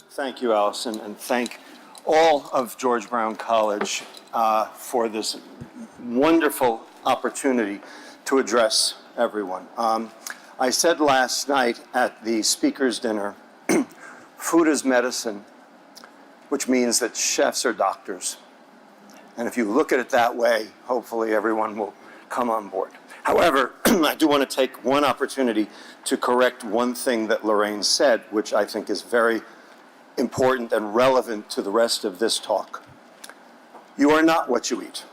Thank you, Allison, and thank all of George Brown College for this wonderful opportunity to address everyone. I said last night at the speaker's dinner, food is medicine, which means that chefs are doctors. And if you look at it that way, hopefully everyone will come on board. However, I do want to take one opportunity to correct one thing that Lorraine said, which I think is very important and relevant to the rest of this talk. You are not what you eat.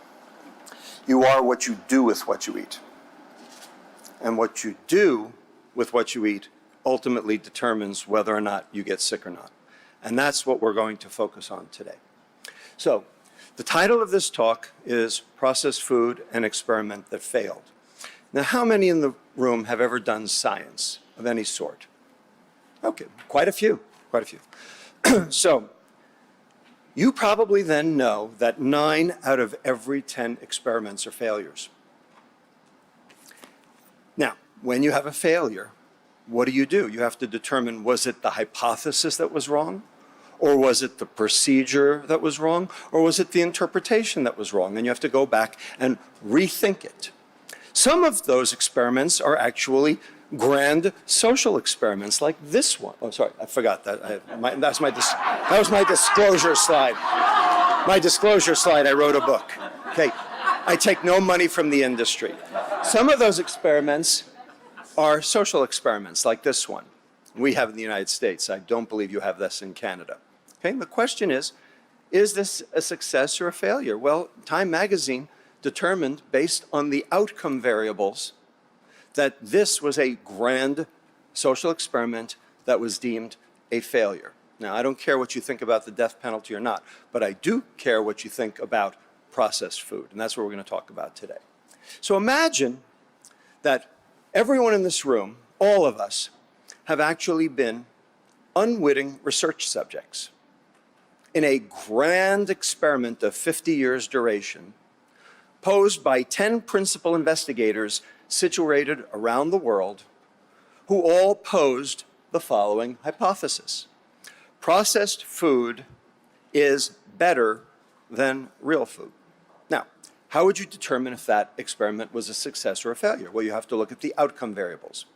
You are what you do with what you eat. And what you do with what you eat ultimately determines whether or not you get sick or not. And that's what we're going to focus on today. So, the title of this talk is Processed Food, an Experiment That Failed. Now, how many in the room have ever done science of any sort? Okay, quite a few, quite a few. So, you probably then know that 9 out of every 10 experiments are failures. Now, when you have a failure, what do? You have to determine, was it the hypothesis that was wrong? Or was it the procedure that was wrong? Or was it the interpretation that was wrong? And you have to go back and rethink it. Some of those experiments are actually grand social experiments like this one. Oh, sorry, I forgot that. That was my disclosure slide. My disclosure slide, I wrote a book. Okay, I take no money from the industry. Some of those experiments are social experiments like this one we have in the United States. I don't believe you have this in Canada. Okay, the question is this a success or a failure? Well, Time magazine determined, based on the outcome variables, that this was a grand social experiment that was deemed a failure. Now, I don't care what you think about the death penalty or not, but I do care what you think about processed food, and that's what we're going to talk about today. So imagine that everyone in this room, all of us, have actually been unwitting research subjects in a grand experiment of 50 years duration, posed by 10 principal investigators situated around the world, who all posed the following hypothesis. Processed food is better than real food. Now, how would you determine if that experiment was a success or a failure? Well, you have to look at the outcome variables.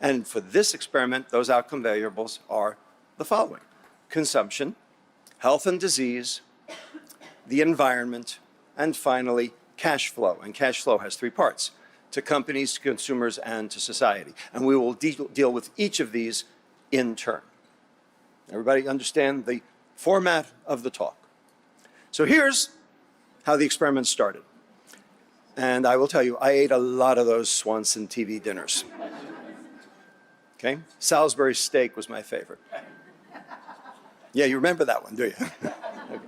And for this experiment, those outcome variables are the following: consumption, health and disease, the environment, and finally, cash flow. And cash flow has 3 parts: to companies, to consumers, and to society. And we will deal with each of these in turn. Everybody understand the format of the talk? So here's how the experiment started. And I will tell you, I ate a lot of those Swanson TV dinners. Okay? Salisbury steak was my favorite. Yeah, you remember that one, do you? Okay.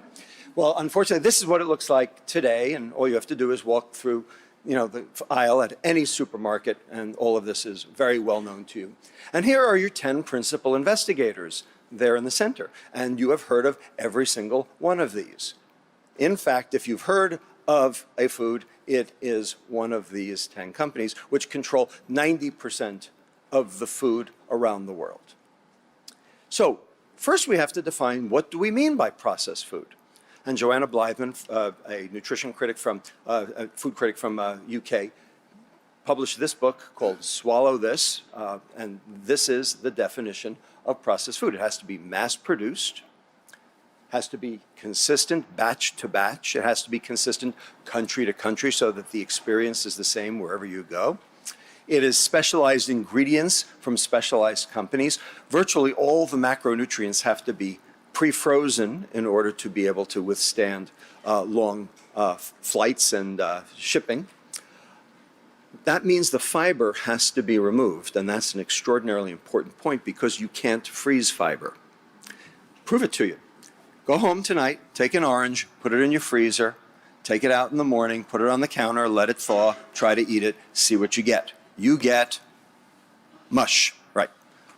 Well, unfortunately, this is what it looks like today, and all you have to do is walk through, the aisle at any supermarket, and all of this is very well known to you. And here are your 10 principal investigators there in the center, and you have heard of every single one of these. In fact, if you've heard of a food, it is one of these 10 companies, which control 90% of the food around the world. So, first we have to define, what do we mean by processed food? And Joanna Blythman, a nutrition critic a food critic from UK, published this book called Swallow This, and this is the definition of processed food. It has to be mass-produced, has to be consistent batch to batch, it has to be consistent country to country so that the experience is the same wherever you go. It is specialized ingredients from specialized companies. Virtually all the macronutrients have to be pre-frozen in order to be able to withstand long flights and shipping. That means the fiber has to be removed, and that's an extraordinarily important point because you can't freeze fiber. Prove it to you. Go home tonight, take an orange, put it in your freezer, take it out in the morning, put it on the counter, let it thaw, try to eat it, see what you get. You get mush, right?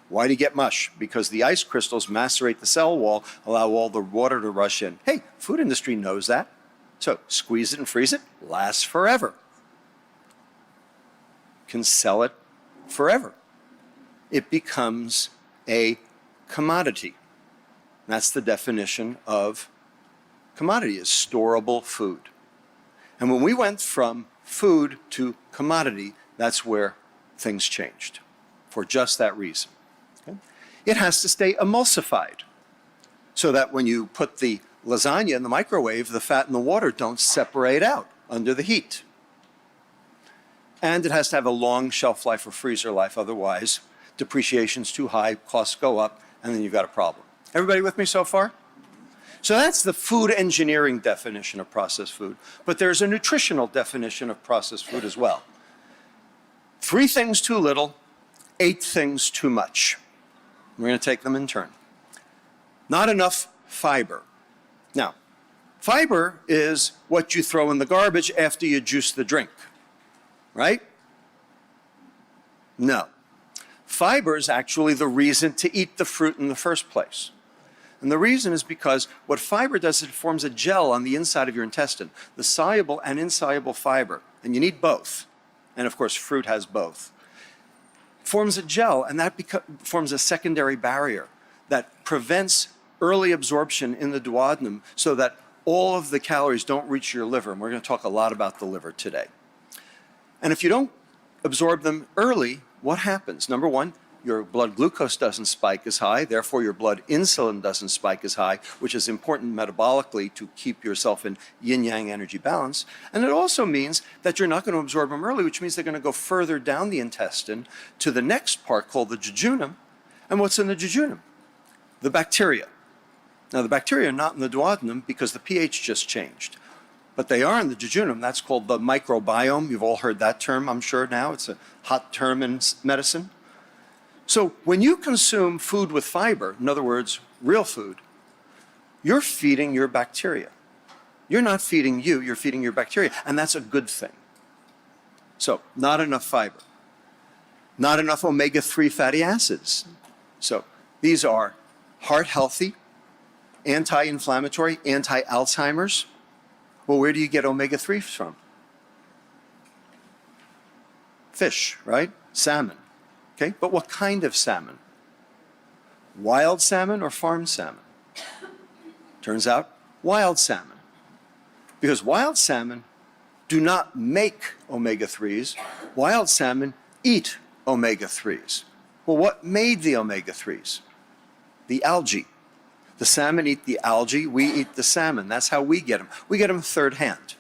Why do you get mush? Because the ice crystals macerate the cell wall, allow all the water to rush in. Hey, food industry knows that. So squeeze it and freeze it, lasts forever. Can sell it forever. it becomes a commodity. That's the definition of commodity, is storable food. And when we went from food to commodity, that's where things changed, for just that reason. Okay? It has to stay emulsified, so that when you put the lasagna in the microwave, the fat and the water don't separate out under the heat. And it has to have a long shelf life or freezer life, otherwise depreciation's too high, costs go up, and then you've got a problem. Everybody with me so far? So that's the food engineering definition of processed food, but there's a nutritional definition of processed food as well. 3 things too little, 8 things too much. We're going to take them in turn. Not enough fiber. Now, fiber is what you throw in the garbage after you juice the drink, right? No. Fiber is actually the reason to eat the fruit in the first place. And the reason is because what fiber does is it forms a gel on the inside of your intestine, the soluble and insoluble fiber, and you need both. And of course, fruit has both. Forms a gel, and that forms a secondary barrier that prevents early absorption in the duodenum so that all of the calories don't reach your liver. And we're going to talk a lot about the liver today. And if you don't absorb them early, what happens? Number one, your blood glucose doesn't spike as high, therefore your blood insulin doesn't spike as high, which is important metabolically to keep yourself in yin-yang energy balance. And it also means that you're not going to absorb them early, which means they're going to go further down the intestine to the next part called the jejunum. And what's in the jejunum? The bacteria. Now the bacteria are not in the duodenum because the pH just changed. But they are in the jejunum. That's called the microbiome. You've all heard that term, I'm sure now. It's a hot term in medicine. So when you consume food with fiber, in other words, real food, you're feeding your bacteria. You're not feeding you, you're feeding your bacteria, and that's a good thing. So not enough fiber. Not enough omega-3 fatty acids. So these are heart-healthy, anti-inflammatory, anti-Alzheimer's. Well, where do you get omega-3s from? Fish, right? Salmon. Okay, but what kind of salmon? Wild salmon or farm salmon? Turns out, wild salmon. Because wild salmon do not make omega-3s. Wild salmon eat omega-3s. Well, what made the omega-3s? The algae. The salmon eat the algae, we eat the salmon. That's how we get them. We get them third hand.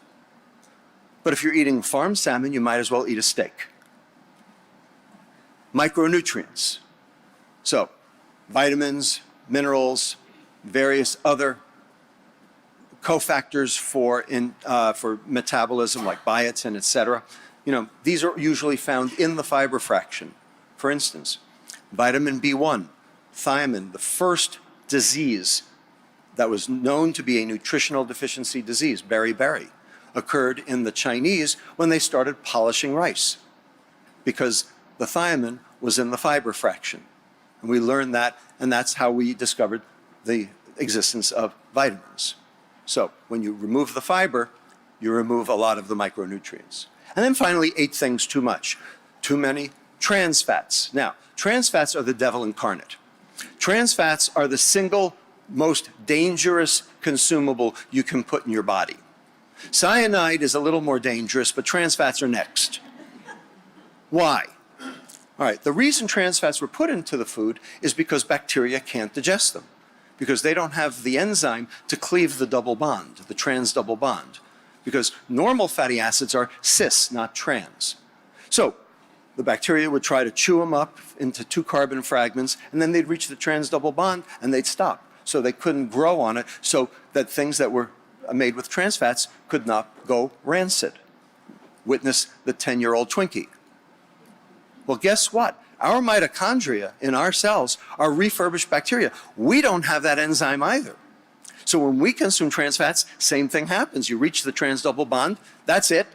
But if you're eating farm salmon, you might as well eat a steak. Micronutrients. So, vitamins, minerals, various other cofactors for metabolism like biotin, etc. You know, these are usually found in the fiber fraction. For instance, vitamin B1, thiamine, the first disease that was known to be a nutritional deficiency disease, beriberi, occurred in the Chinese when they started polishing rice because the thiamine was in the fiber fraction. And we learned that, and that's how we discovered the existence of vitamins. So when you remove the fiber, you remove a lot of the micronutrients. And then finally, 8 things too much. Too many trans fats. Now, trans fats are the devil incarnate. Trans fats are the single most dangerous consumable you can put in your body. Cyanide is a little more dangerous, but trans fats are next. Why? All right, the reason trans fats were put into the food is because bacteria can't digest them, because they don't have the enzyme to cleave the double bond, the trans double bond, because normal fatty acids are cis, not trans. So the bacteria would try to chew them up into 2 carbon fragments, and then they'd reach the trans double bond and they'd stop. So they couldn't grow on it, so that things that were made with trans fats could not go rancid. Witness the 10-year-old Twinkie. Well, guess what? Our mitochondria in our cells are refurbished bacteria. We don't have that enzyme either. So when we consume trans fats, same thing happens. You reach the trans double bond, that's it,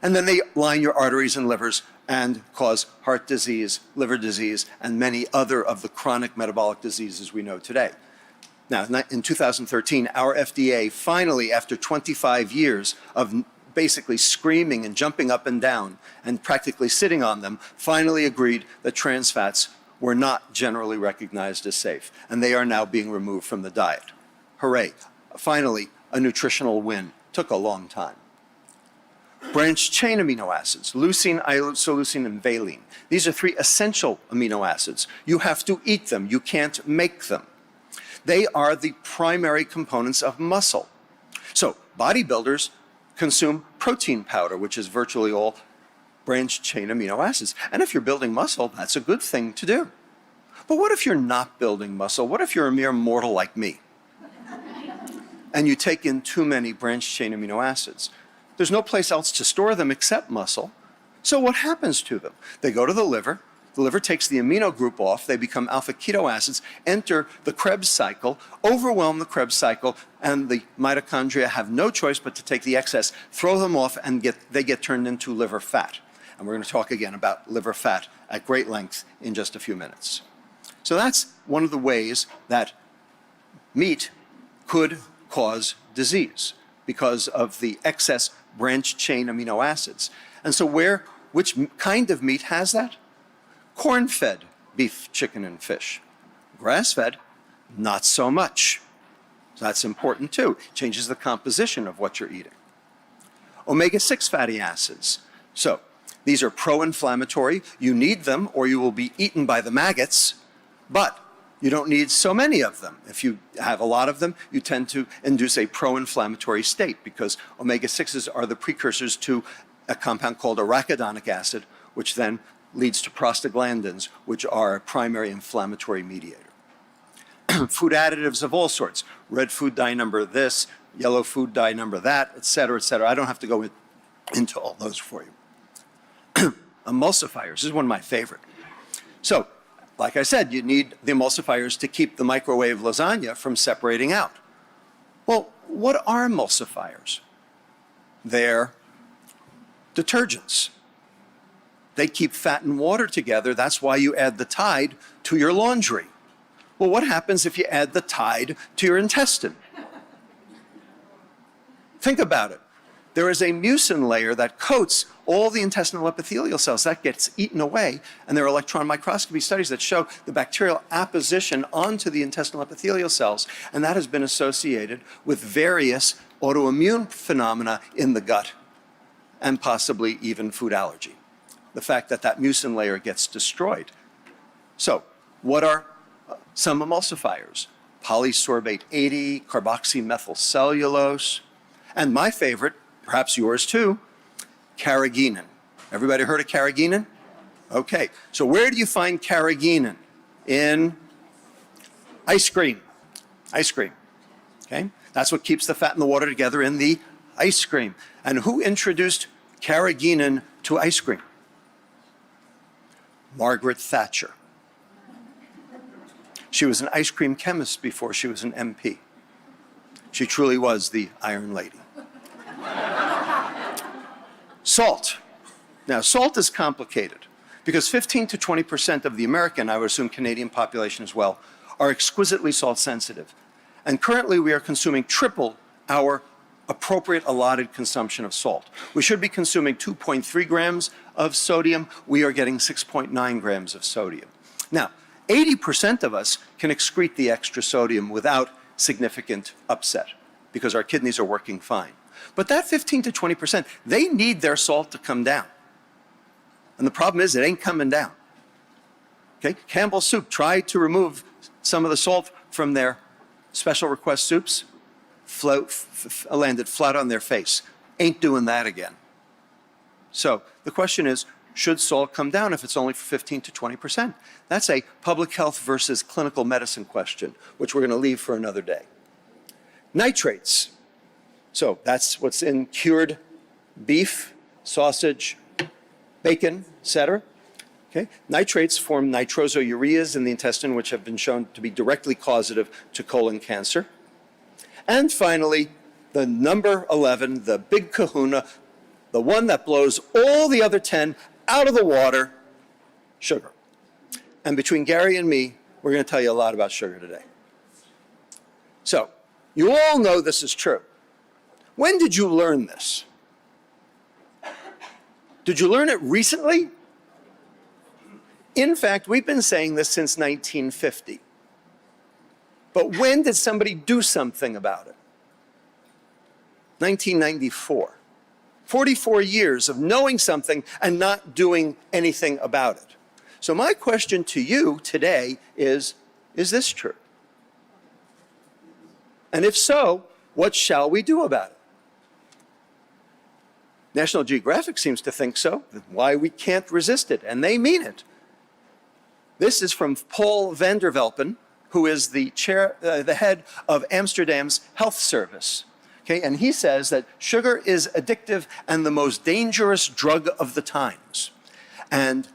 and then they line your arteries and livers and cause heart disease, liver disease, and many other of the chronic metabolic diseases we know today. Now, in 2013, our FDA finally, after 25 years of basically screaming and jumping up and down and practically sitting on them, finally agreed that trans fats were not generally recognized as safe, and they are now being removed from the diet. Hooray. Finally, a nutritional win. Took a long time. Branched chain amino acids, leucine, isoleucine, and valine. These are 3 essential amino acids. You have to eat them. You can't make them. They are the primary components of muscle. So bodybuilders consume protein powder, which is virtually all branched chain amino acids. And if you're building muscle, that's a good thing to do. But what if you're not building muscle? What if you're a mere mortal like me? And you take in too many branched chain amino acids? There's no place else to store them except muscle. So what happens to them? They go to the liver. The liver takes the amino group off. They become alpha keto acids, enter the Krebs cycle, overwhelm the Krebs cycle, and the mitochondria have no choice but to take the excess, throw them off, and they get turned into liver fat. And we're going to talk again about liver fat at great length in just a few minutes. So that's one of the ways that meat could cause disease because of the excess branched chain amino acids. And so which kind of meat has that? Corn-fed beef, chicken, and fish. Grass-fed, not so much. So that's important too. Changes the composition of what you're eating. Omega-6 fatty acids. So these are pro-inflammatory. You need them or you will be eaten by the maggots, but you don't need so many of them. If you have a lot of them, you tend to induce a pro-inflammatory state because omega-6s are the precursors to a compound called arachidonic acid, which then leads to prostaglandins, which are a primary inflammatory mediator. Food additives of all sorts, red food dye number this, yellow food dye number that, et cetera, et cetera. I don't have to go into all those for you. Emulsifiers, this is one of my favorite. So, like I said, you need the emulsifiers to keep the microwave lasagna from separating out. Well, what are emulsifiers? They're detergents. They keep fat and water together. That's why you add the Tide to your laundry. Well, what happens if you add the Tide to your intestine? Think about it. There is a mucin layer that coats all the intestinal epithelial cells. That gets eaten away, and there are electron microscopy studies that show the bacterial apposition onto the intestinal epithelial cells, and that has been associated with various autoimmune phenomena in the gut, and possibly even food allergy. The fact that that mucin layer gets destroyed. So, what are some emulsifiers? Polysorbate 80, carboxymethylcellulose, and my favorite, perhaps yours too, carrageenan. Everybody heard of carrageenan? Okay, so where do you find carrageenan? In ice cream. Ice cream, okay? That's what keeps the fat and the water together in the ice cream. And who introduced carrageenan to ice cream? Margaret Thatcher. She was an ice cream chemist before she was an MP. She truly was the Iron Lady. Salt. Now, salt is complicated because 15 to 20% of the American, I would assume Canadian population as well, are exquisitely salt sensitive. And currently we are consuming triple our appropriate allotted consumption of salt. We should be consuming 2.3 grams of sodium. We are getting 6.9 grams of sodium. Now, 80% of us can excrete the extra sodium without significant upset because our kidneys are working fine. But that 15 to 20%, they need their salt to come down. And the problem is it ain't coming down. Okay, Campbell's soup tried to remove some of the salt from their special request soups, landed flat on their face. Ain't doing that again. So the question is, should salt come down if it's only for 15 to 20%? That's a public health versus clinical medicine question, which we're going to leave for another day. Nitrates. So that's what's in cured beef, sausage, bacon, etc. Okay? Nitrates form nitrosoureas in the intestine, which have been shown to be directly causative to colon cancer. And finally, the number 11, the big kahuna, the one that blows all the other 10 out of the water, sugar. And between Gary and me, we're going to tell you a lot about sugar today. So, you all know this is true. When did you learn this? Did you learn it recently? In fact, we've been saying this since 1950. But when did somebody do something about it? 1994. 44 years of knowing something and not doing anything about it. So my question to you today is this true? And if so, what shall we do about it? National Geographic seems to think so, why we can't resist it, and they mean it. This is from Paul van der Welpen, who is the head of Amsterdam's health service. Okay, and he says that sugar is addictive and the most dangerous drug of the times. And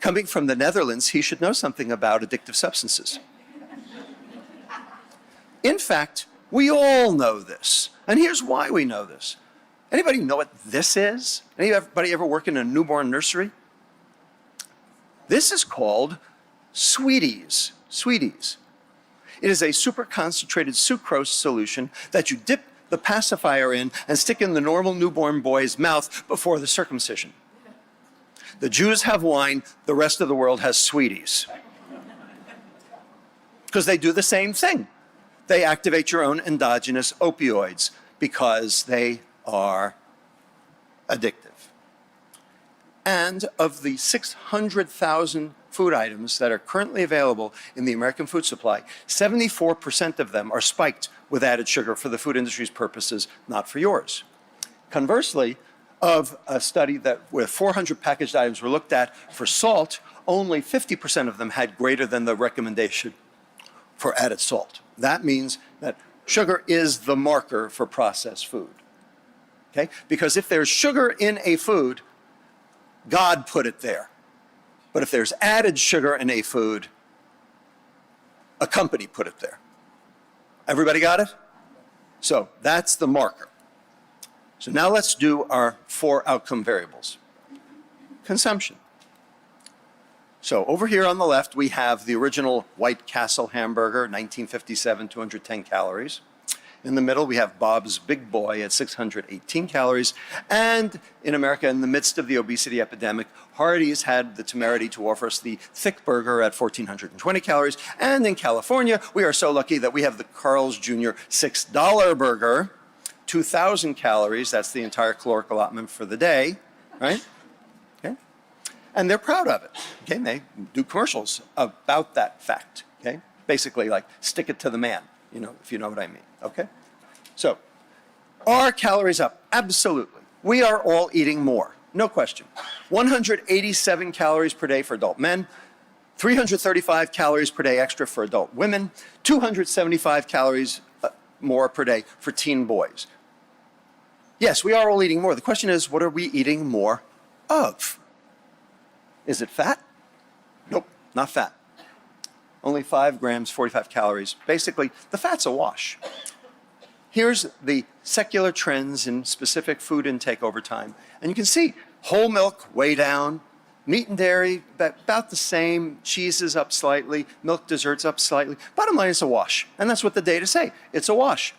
coming from the Netherlands, he should know something about addictive substances. In fact, we all know this. And here's why we know this. Anybody know what this is? Anybody ever work in a newborn nursery? This is called Sweeties. Sweeties. It is a super concentrated sucrose solution that you dip the pacifier in and stick in the normal newborn boy's mouth before the circumcision. The Jews have wine, the rest of the world has Sweeties. Because they do the same thing. They activate your own endogenous opioids because they are addictive. And of the 600,000 food items that are currently available in the American food supply, 74% of them are spiked with added sugar for the food industry's purposes, not for yours. Conversely, of a study that where 400 packaged items were looked at for salt, only 50% of them had greater than the recommendation for added salt. That means that sugar is the marker for processed food. Okay? Because if there's sugar in a food, God put it there. But if there's added sugar in a food, a company put it there. Everybody got it? So that's the marker. So now let's do our 4 outcome variables. Consumption. So over here on the left, we have the original White Castle hamburger, 1957, 210 calories. In the middle, we have Bob's Big Boy at 618 calories. And in America, in the midst of the obesity epidemic, Hardee's had the temerity to offer us the Thick Burger at 1,420 calories. And in California, we are so lucky that we have the Carl's Jr. $6 burger, 2,000 calories. That's the entire caloric allotment for the day, right? Okay. And they're proud of it. Okay. And they do commercials about that fact. Okay. Basically, like, stick it to the man, you know, if you know what I mean. Okay? So, are calories up? Absolutely. We are all eating more, no question. 187 calories per day for adult men, 335 calories per day extra for adult women, 275 calories more per day for teen boys. Yes, we are all eating more. The question is, what are we eating more of? Is it fat? Nope, not fat. Only 5 grams, 45 calories. Basically, the fat's a wash. Here's the secular trends in specific food intake over time. And you can see whole milk way down, meat and dairy about the same, cheeses up slightly, milk desserts up slightly. Bottom line, it's a wash. And that's what the data say. It's a wash.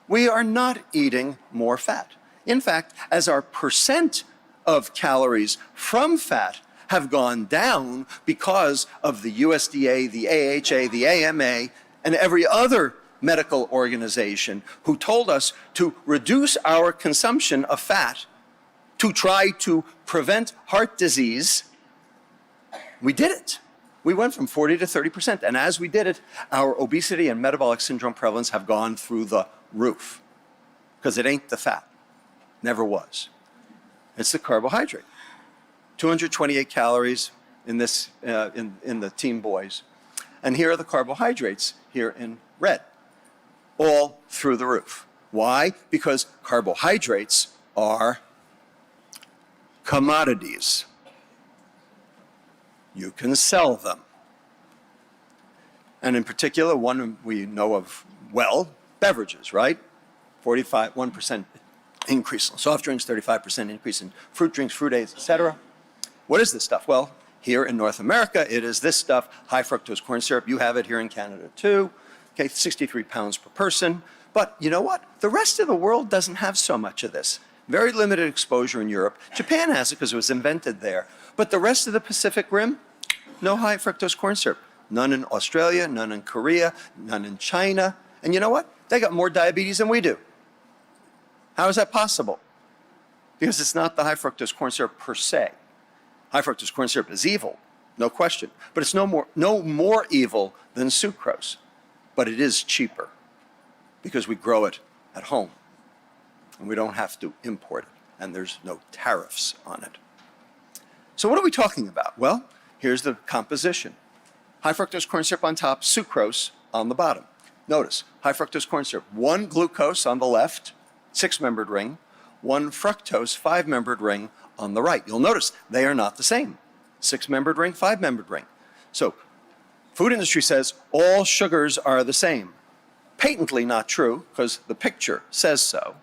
We are not eating more fat. In fact, as our percent of calories from fat have gone down because of the USDA, the AHA, the AMA, and every other medical organization who told us to reduce our consumption of fat to try to prevent heart disease. We did it. We went from 40 to 30%. And as we did it, our obesity and metabolic syndrome prevalence have gone through the roof. Because it ain't the fat. Never was. It's the carbohydrate. 228 calories in this in the teen boys. And here are the carbohydrates here in red. All through the roof. Why? Because carbohydrates are commodities. You can sell them. And in particular, one we know of well, beverages, right? 1% increase in soft drinks, 35% increase in fruit drinks, fruit aids, etc. What is this stuff? Well, here in North America, it is this stuff, high fructose corn syrup. You have it here in Canada too. Okay, 63 pounds per person. But you know what? The rest of the world doesn't have so much of this. Very limited exposure in Europe. Japan has it because it was invented there. But the rest of the Pacific Rim, no high fructose corn syrup. None in Australia, none in Korea, none in China. And you know what? They got more diabetes than we do. How is that possible? Because it's not the high fructose corn syrup per se. High fructose corn syrup is evil, no question. But it's no more evil than sucrose. But it is cheaper because we grow it at home. And we don't have to import it. And there's no tariffs on it. So what are we talking about? Well, here's the composition. High fructose corn syrup on top, sucrose on the bottom. Notice, high fructose corn syrup, 1 glucose on the left, 6-membered ring, 1 fructose, 5-membered ring on the right. You'll notice they are not the same. 6-membered ring, 5-membered ring. So, food industry says all sugars are the same. Patently not true, because the picture says so.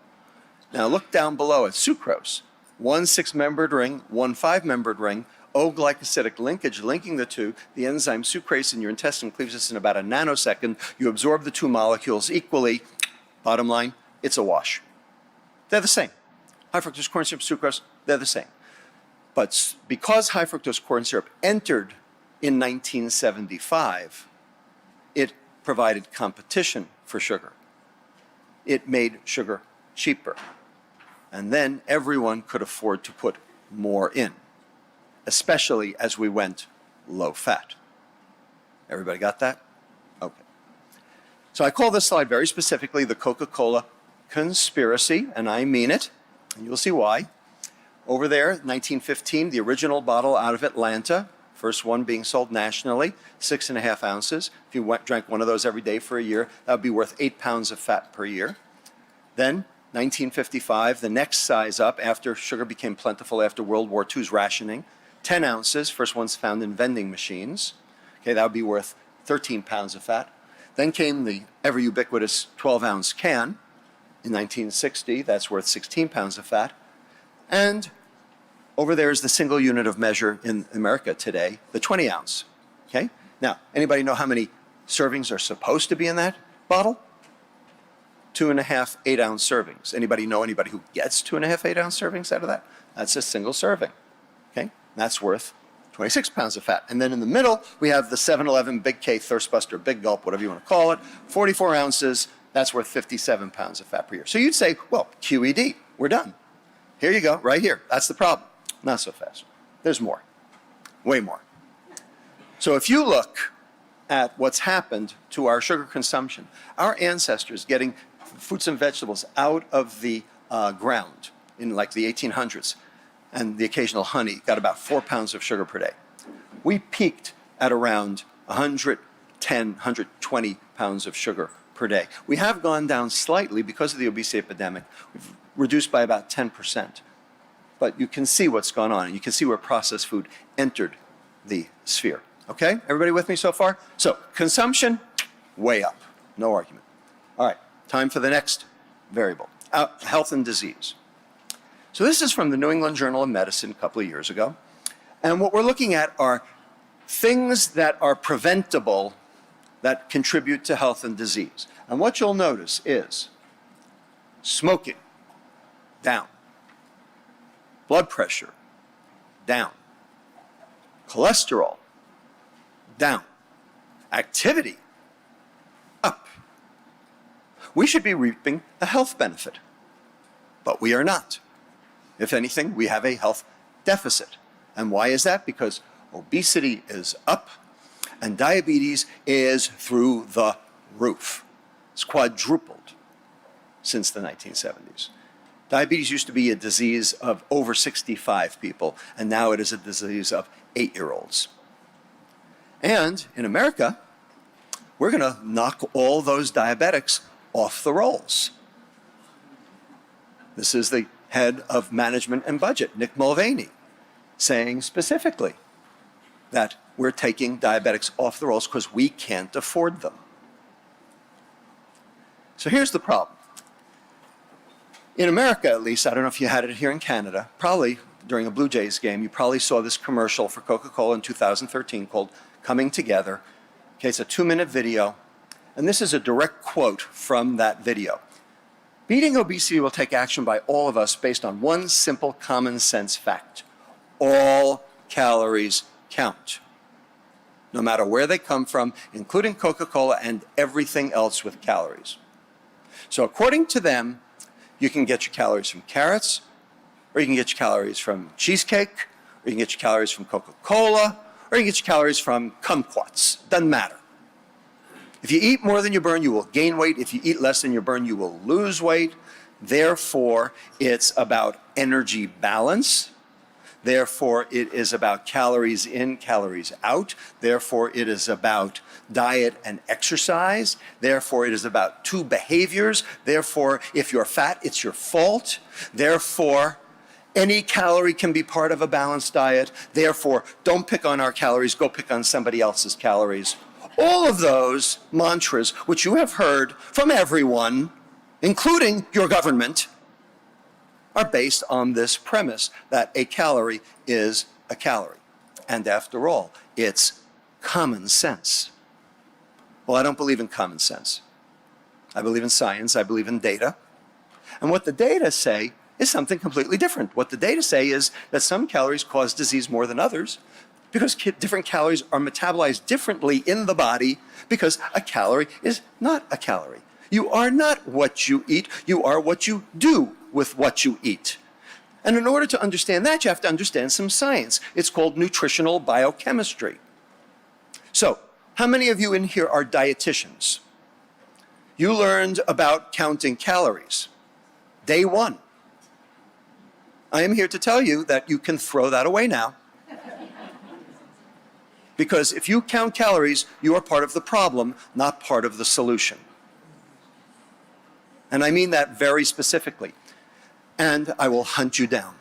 Now look down below at sucrose. 1 6-membered ring, 1 5-membered ring, O-glycosidic linkage linking the two. The enzyme sucrase in your intestine cleaves this in about a nanosecond. You absorb the 2 molecules equally. Bottom line, it's a wash. They're the same. High fructose corn syrup, sucrose, they're the same. But because high fructose corn syrup entered in 1975, it provided competition for sugar. It made sugar cheaper. And then everyone could afford to put more in, especially as we went low fat. Everybody got that? Okay. So I call this slide very specifically the Coca-Cola conspiracy, and I mean it, and you'll see why. Over there, 1915, the original bottle out of Atlanta, first one being sold nationally, 6.5 ounces. If you drank one of those every day for a year, that would be worth 8 pounds of fat per year. Then, 1955, the next size up after sugar became plentiful after World War II's rationing, 10 ounces, first ones found in vending machines. Okay, that would be worth 13 pounds of fat. Then came the ever ubiquitous 12-ounce can. In 1960, that's worth 16 pounds of fat. And over there is the single unit of measure in America today, the 20-ounce. Okay? Now, anybody know how many servings are supposed to be in that bottle? 2.5 8-ounce servings. Anybody know anybody who gets 2.5 8-ounce servings out of that? That's a single serving. Okay? That's worth 26 pounds of fat. And then in the middle, we have the 7-Eleven Big K Thirst Buster Big Gulp, whatever you want to call it, 44 ounces. That's worth 57 pounds of fat per year. So you'd say, well, QED, we're done. Here you go, right here. That's the problem. Not so fast. There's more, way more. So if you look at what's happened to our sugar consumption, our ancestors getting fruits and vegetables out of the ground in like the 1800s, and the occasional honey, got about 4 pounds of sugar per day. We peaked at around 110, 120 pounds of sugar per day. We have gone down slightly because of the obesity epidemic. We've reduced by about 10%. But you can see what's gone on, and you can see where processed food entered the sphere. Okay? Everybody with me so far? So, consumption, way up. No argument. All right, time for the next variable, health and disease. So this is from the New England Journal of Medicine a couple of years ago. And what we're looking at are things that are preventable that contribute to health and disease. And what you'll notice is smoking, down. Blood pressure, down. Cholesterol, down. Activity, up. We should be reaping a health benefit, but we are not. If anything, we have a health deficit. And why is that? Because obesity is up and diabetes is through the roof. It's quadrupled since the 1970s. Diabetes used to be a disease of over 65 people, and now it is a disease of 8-year-olds. And in America, we're going to knock all those diabetics off the rolls. This is the head of management and budget, Nick Mulvaney, saying specifically that we're taking diabetics off the rolls because we can't afford them. So here's the problem. In America, at least, I don't know if you had it here in Canada, probably during a Blue Jays game, you probably saw this commercial for Coca-Cola in 2013 called Coming Together. Okay, it's a 2-minute video, and this is a direct quote from that video. Beating obesity will take action by all of us based on one simple common sense fact. All calories count. no matter where they come from, including Coca-Cola and everything else with calories. So according to them, you can get your calories from carrots, or you can get your calories from cheesecake, or you can get your calories from Coca-Cola, or you can get your calories from kumquats. Doesn't matter. If you eat more than you burn, you will gain weight. If you eat less than you burn, you will lose weight. Therefore, it's about energy balance. Therefore, it is about calories in, calories out. Therefore, it is about diet and exercise. Therefore, it is about two behaviors. Therefore, if you're fat, it's your fault. Therefore, any calorie can be part of a balanced diet. Therefore, don't pick on our calories, go pick on somebody else's calories. All of those mantras, which you have heard from everyone, including your government, are based on this premise that a calorie is a calorie. And after all, it's common sense. Well, I don't believe in common sense. I believe in science, I believe in data. And what the data say is something completely different. What the data say is that some calories cause disease more than others because different calories are metabolized differently in the body because a calorie is not a calorie. You are not what you eat, you are what you do with what you eat. And in order to understand that, you have to understand some science. It's called nutritional biochemistry. So, how many of you in here are dietitians? You learned about counting calories. Day one. I am here to tell you that you can throw that away now. Because if you count calories, you are part of the problem, not part of the solution. And I mean that very specifically. And I will hunt you down.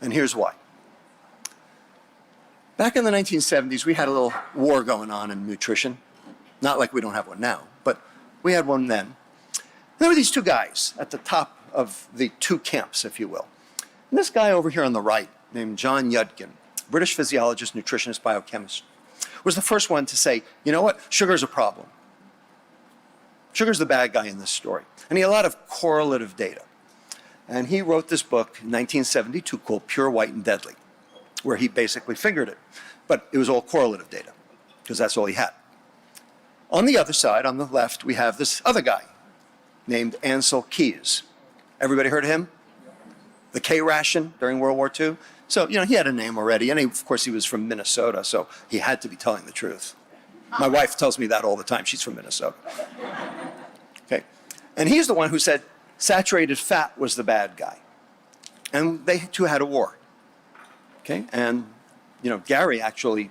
And here's why. Back in the 1970s, we had a little war going on in nutrition. Not like we don't have one now, but we had one then. And there were these two guys at the top of the two camps, if you will. And this guy over here on the right, named John Yudkin, British physiologist, nutritionist, biochemist, was the first one to say, you know what, sugar's a problem. Sugar's the bad guy in this story. And he had a lot of correlative data. And he wrote this book in 1972 called Pure, White, and Deadly, where he basically figured it. But it was all correlative data, because that's all he had. On the other side, on the left, we have this other guy named Ansel Keys. Everybody heard of him? The K ration during World War II. So, you know, he had a name already. And of course, he was from Minnesota, so he had to be telling the truth. My wife tells me that all the time. She's from Minnesota. Okay. And he's the one who said saturated fat was the bad guy. And they two had a war. Okay. And, you know, Gary actually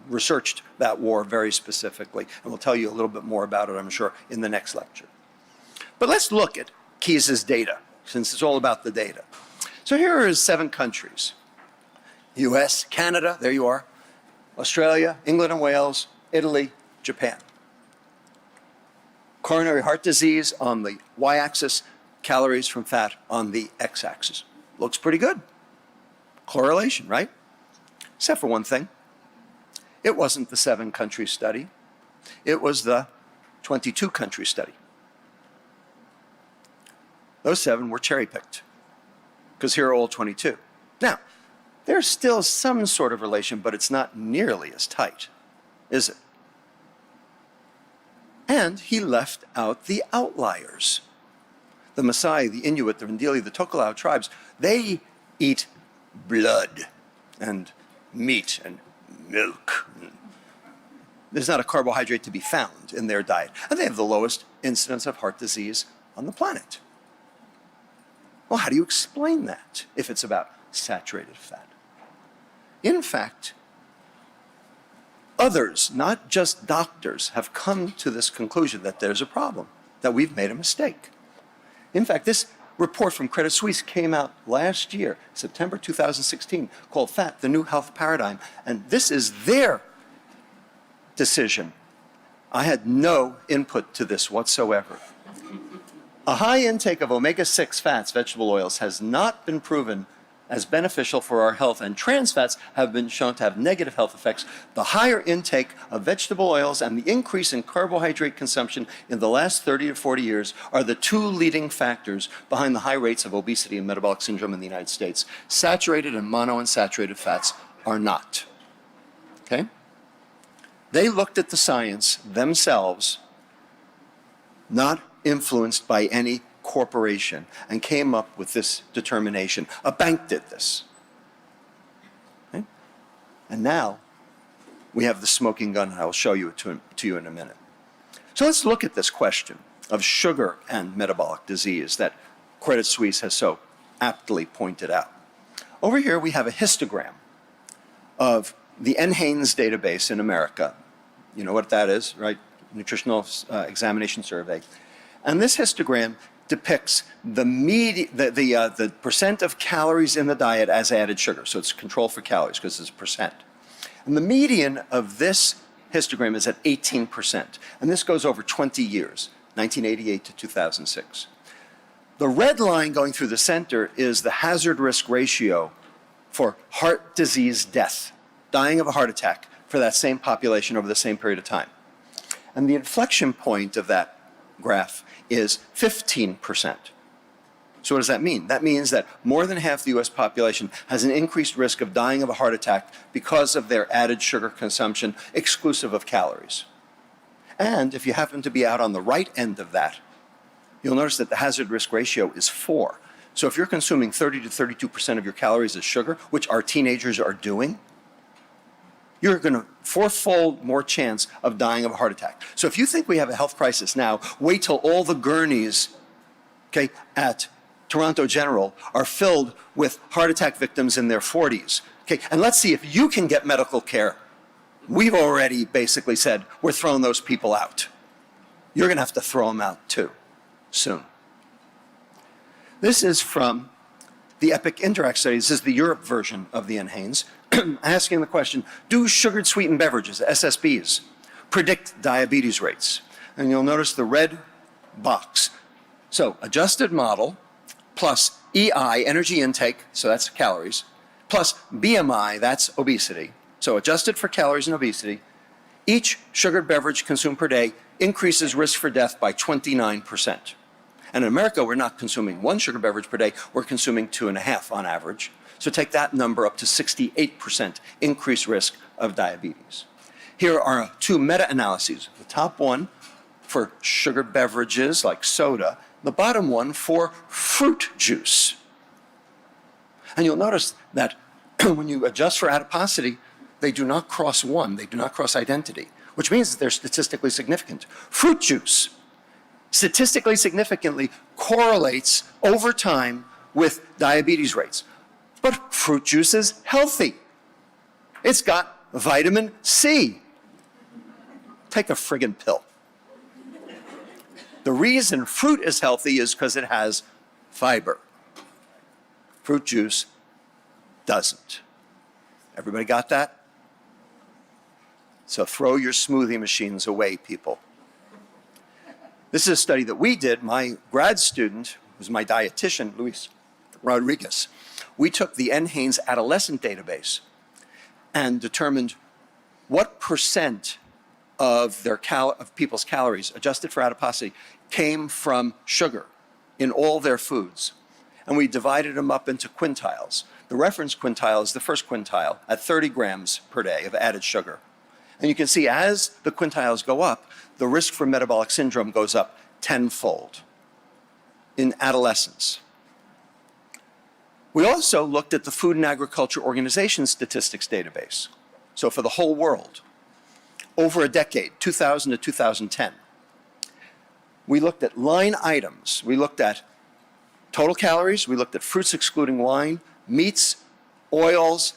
researched that war very specifically. And we'll tell you a little bit more about it, I'm sure, in the next lecture. But let's look at Keyes' data, since it's all about the data. So here are his 7 countries. US, Canada, there you are. Australia, England and Wales, Italy, Japan. Coronary heart disease on the y-axis, calories from fat on the x-axis. Looks pretty good. Correlation, right? Except for one thing. It wasn't the 7-country study. It was the 22-country study. Those 7 were cherry-picked, because here are all 22. Now, there's still some sort of relation, but it's not nearly as tight, is it? And he left out the outliers. The Maasai, the Inuit, the Rendili, the Tokelau tribes, they eat blood and meat and milk. There's not a carbohydrate to be found in their diet. And they have the lowest incidence of heart disease on the planet. Well, how do you explain that if it's about saturated fat? In fact, others, not just doctors, have come to this conclusion that there's a problem, that we've made a mistake. In fact, this report from Credit Suisse came out last year, September 2016, called Fat, the New Health Paradigm. And this is their decision. I had no input to this whatsoever. A high intake of omega-6 fats, vegetable oils, has not been proven as beneficial for our health, and trans fats have been shown to have negative health effects, the higher intake of vegetable oils and the increase in carbohydrate consumption in the last 30 to 40 years are the two leading factors behind the high rates of obesity and metabolic syndrome in the United States. Saturated and monounsaturated fats are not. Okay? They looked at the science themselves, not influenced by any corporation, and came up with this determination. A bank did this. Okay? And now we have the smoking gun, and I'll show you it to you in a minute. So let's look at this question of sugar and metabolic disease that Credit Suisse has so aptly pointed out. Over here we have a histogram of the NHANES database in America. You know what that is, right? Nutritional Examination Survey. And this histogram depicts the percent of calories in the diet as added sugar. So it's control for calories because it's percent. And the median of this histogram is at 18%. And this goes over 20 years, 1988 to 2006. The red line going through the center is the hazard risk ratio for heart disease death, dying of a heart attack for that same population over the same period of time. And the inflection point of that graph is 15%. So what does that mean? That means that more than half the US population has an increased risk of dying of a heart attack because of their added sugar consumption, exclusive of calories. And if you happen to be out on the right end of that, you'll notice that the hazard risk ratio is 4. So if you're consuming 30 to 32% of your calories as sugar, which our teenagers are doing, you're going to fourfold more chance of dying of a heart attack. So if you think we have a health crisis now, wait till all the gurneys, okay, at Toronto General are filled with heart attack victims in their 40s. Okay, and let's see if you can get medical care. We've already basically said we're throwing those people out. You're going to have to throw them out too, soon. This is from the EPIC Interact studies. This is the Europe version of the NHANES, asking the question, do sugared sweetened beverages, SSBs, predict diabetes rates? And you'll notice the red box. So adjusted model plus EI, energy intake, so that's calories, plus BMI, that's obesity. So adjusted for calories and obesity, each sugared beverage consumed per day increases risk for death by 29%. And in America, we're not consuming 1 sugar beverage per day, we're consuming 2.5 on average. So take that number up to 68% increased risk of diabetes. Here are 2 meta-analyses. The top one for sugared beverages like soda, the bottom one for fruit juice. And you'll notice that when you adjust for adiposity, they do not cross 1, they do not cross identity, which means that they're statistically significant. Fruit juice statistically significantly correlates over time with diabetes rates. But fruit juice is healthy. It's got vitamin C. Take a friggin' pill. The reason fruit is healthy is because it has fiber. Fruit juice doesn't. Everybody got that? So throw your smoothie machines away, people. This is a study that we did. My grad student, who was my dietitian, Luis Rodriguez, we took the NHANES adolescent database and determined what percent of their people's calories, adjusted for adiposity, came from sugar in all their foods. And we divided them up into quintiles. The reference quintile is the first quintile at 30 grams per day of added sugar. And you can see as the quintiles go up, the risk for metabolic syndrome goes up tenfold in adolescents. We also looked at the Food and Agriculture Organization statistics database. So for the whole world, over a decade, 2000 to 2010. We looked at line items. We looked at total calories. We looked at fruits excluding wine, meats, oils,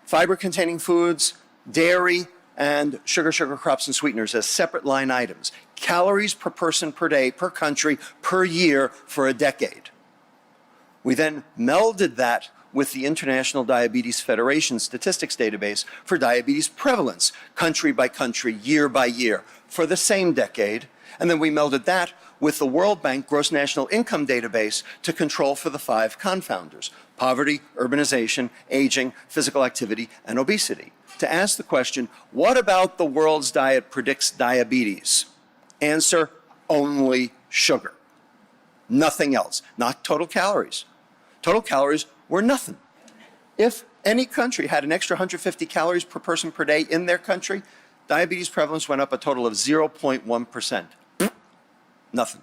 fiber-containing foods, dairy, and sugar crops and sweeteners as separate line items. Calories per person per day, per country, per year for a decade. We then melded that with the International Diabetes Federation statistics database for diabetes prevalence, country by country, year by year, for the same decade. And then we melded that with the World Bank Gross National Income Database to control for the 5 confounders: poverty, urbanization, aging, physical activity, and obesity, to ask the question, what about the world's diet predicts diabetes? Answer, only sugar. Nothing else. Not total calories. Total calories were nothing. If any country had an extra 150 calories per person per day in their country, diabetes prevalence went up a total of 0.1%. Nothing.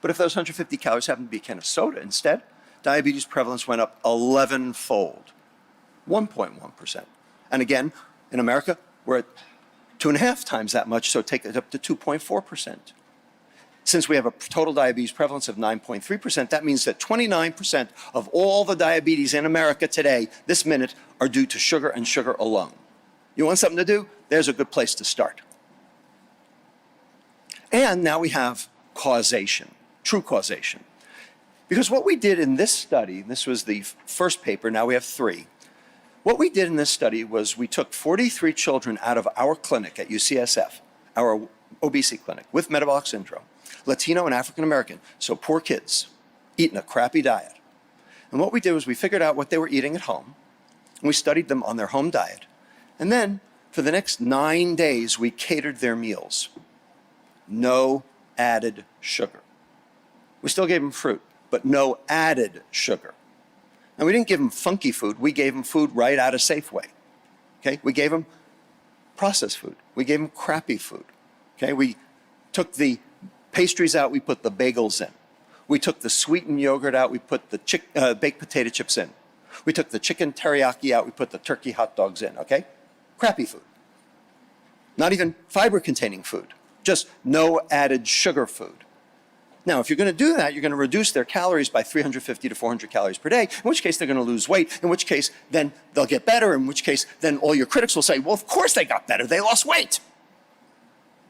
But if those 150 calories happened to be a can of soda instead, diabetes prevalence went up 11-fold, 1.1%. And again, in America, we're at 2.5 times that much, so take it up to 2.4%. Since we have a total diabetes prevalence of 9.3%, that means that 29% of all the diabetes in America today, this minute, are due to sugar and sugar alone. You want something to do? There's a good place to start. And now we have causation, true causation. Because what we did in this study, this was the first paper, now we have 3. What we did in this study was we took 43 children out of our clinic at UCSF, our obesity clinic, with metabolic syndrome, Latino and African American, so poor kids, eating a crappy diet. And what we did was we figured out what they were eating at home, and we studied them on their home diet. And then, for the next 9 days, we catered their meals. No added sugar. We still gave them fruit, but no added sugar. And we didn't give them funky food, we gave them food right out of Safeway. Okay? We gave them processed food. We gave them crappy food. Okay? We took the pastries out, we put the bagels in. We took the sweetened yogurt out, we put the baked potato chips in. We took the chicken teriyaki out, we put the turkey hot dogs in, okay? Crappy food. Not even fiber-containing food. Just no added sugar food. Now, if you're going to do that, you're going to reduce their calories by 350 to 400 calories per day, in which case they're going to lose weight, in which case then they'll get better, in which case then all your critics will say, well, of course they got better, they lost weight.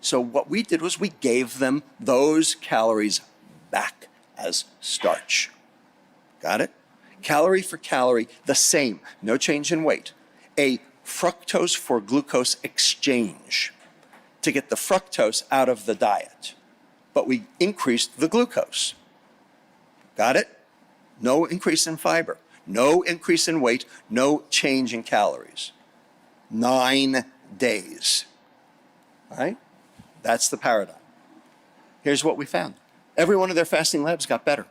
So what we did was we gave them those calories back as starch. Got it? Calorie for calorie, the same, no change in weight. A fructose for glucose exchange to get the fructose out of the diet. But we increased the glucose. Got it? No increase in fiber, no increase in weight, no change in calories. 9 days. All right? That's the paradigm. Here's what we found. Every one of their fasting labs got better.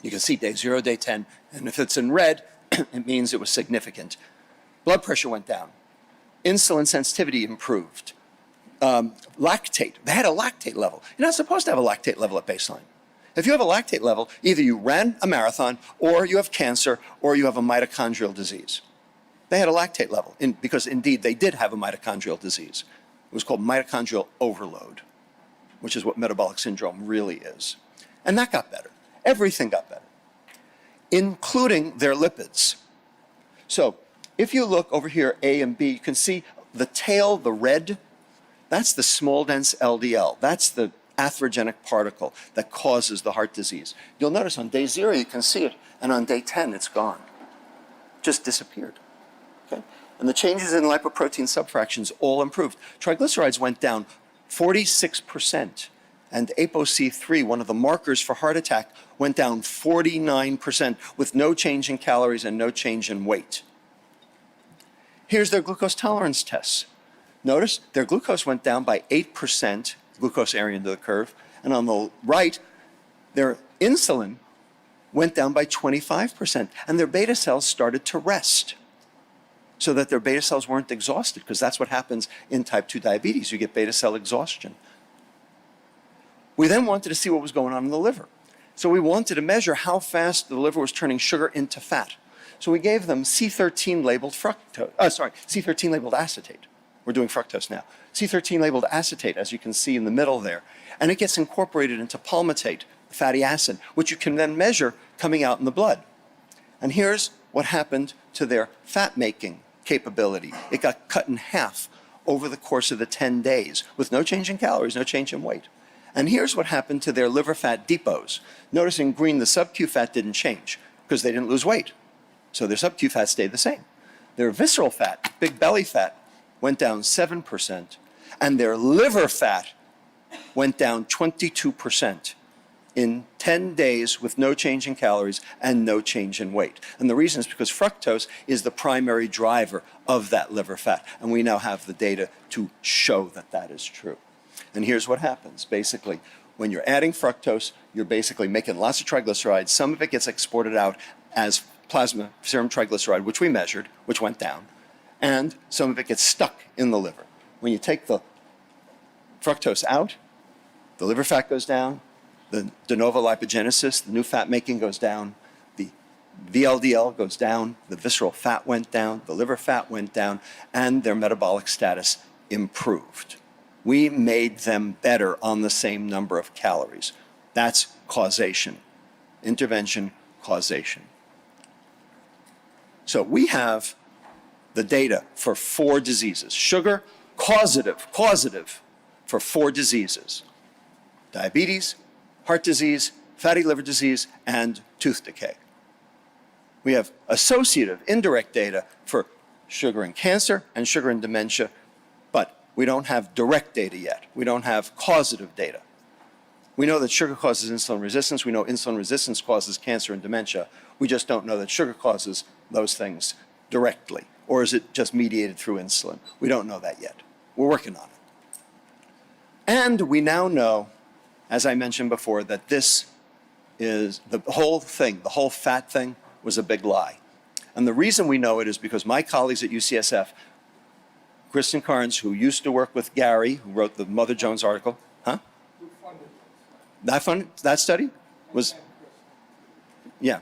You can see day 0, day 10, and if it's in red, it means it was significant. Blood pressure went down. Insulin sensitivity improved. Lactate, they had a lactate level. You're not supposed to have a lactate level at baseline. If you have a lactate level, either you ran a marathon, or you have cancer, or you have a mitochondrial disease. They had a lactate level, because indeed they did have a mitochondrial disease. It was called mitochondrial overload, which is what metabolic syndrome really is. And that got better. Everything got better, including their lipids. So if you look over here, A and B, you can see the tail, the red, that's the small dense LDL. That's the atherogenic particle that causes the heart disease. You'll notice on day 0 you can see it, and on day 10 it's gone. Just disappeared. Okay? And the changes in lipoprotein subfractions all improved. Triglycerides went down 46%, and ApoC3, one of the markers for heart attack, went down 49% with no change in calories and no change in weight. Here's their glucose tolerance tests. Notice their glucose went down by 8%, glucose area under the curve, and on the right, their insulin went down by 25%, and their beta cells started to rest so that their beta cells weren't exhausted, because that's what happens in type 2 diabetes. You get beta cell exhaustion. We then wanted to see what was going on in the liver. So we wanted to measure how fast the liver was turning sugar into fat. So we gave them C13 labeled C13 labeled acetate. We're doing fructose now. C13 labeled acetate, as you can see in the middle there. And it gets incorporated into palmitate, fatty acid, which you can then measure coming out in the blood. And here's what happened to their fat-making capability. It got cut in half over the course of the 10 days with no change in calories, no change in weight. And here's what happened to their liver fat depots. Notice in green, the sub-Q fat didn't change because they didn't lose weight. So their sub-Q fat stayed the same. Their visceral fat, big belly fat, went down 7%, and their liver fat went down 22% in 10 days with no change in calories and no change in weight. And the reason is because fructose is the primary driver of that liver fat. And we now have the data to show that that is true. And here's what happens. Basically, when you're adding fructose, you're basically making lots of triglycerides. Some of it gets exported out as plasma serum triglyceride, which we measured, which went down. And some of it gets stuck in the liver. When you take the fructose out, the liver fat goes down, the de novo lipogenesis, the new fat making goes down, the VLDL goes down, the visceral fat went down, the liver fat went down, and their metabolic status improved. We made them better on the same number of calories. That's causation. Intervention, causation. So we have the data for 4 diseases. Sugar, causative for 4 diseases. Diabetes, heart disease, fatty liver disease, and tooth decay. We have associative, indirect data for sugar and cancer and sugar and dementia, but we don't have direct data yet. We don't have causative data. We know that sugar causes insulin resistance. We know insulin resistance causes cancer and dementia. We just don't know that sugar causes those things directly. Or is it just mediated through insulin? We don't know that yet. We're working on it. And we now know, as I mentioned before, that this is the whole thing, the whole fat thing was a big lie. And the reason we know it is because my colleagues at UCSF, Kristen Carnes, who used to work with Gary, who wrote the Mother Jones article, Who funded that study was, yeah,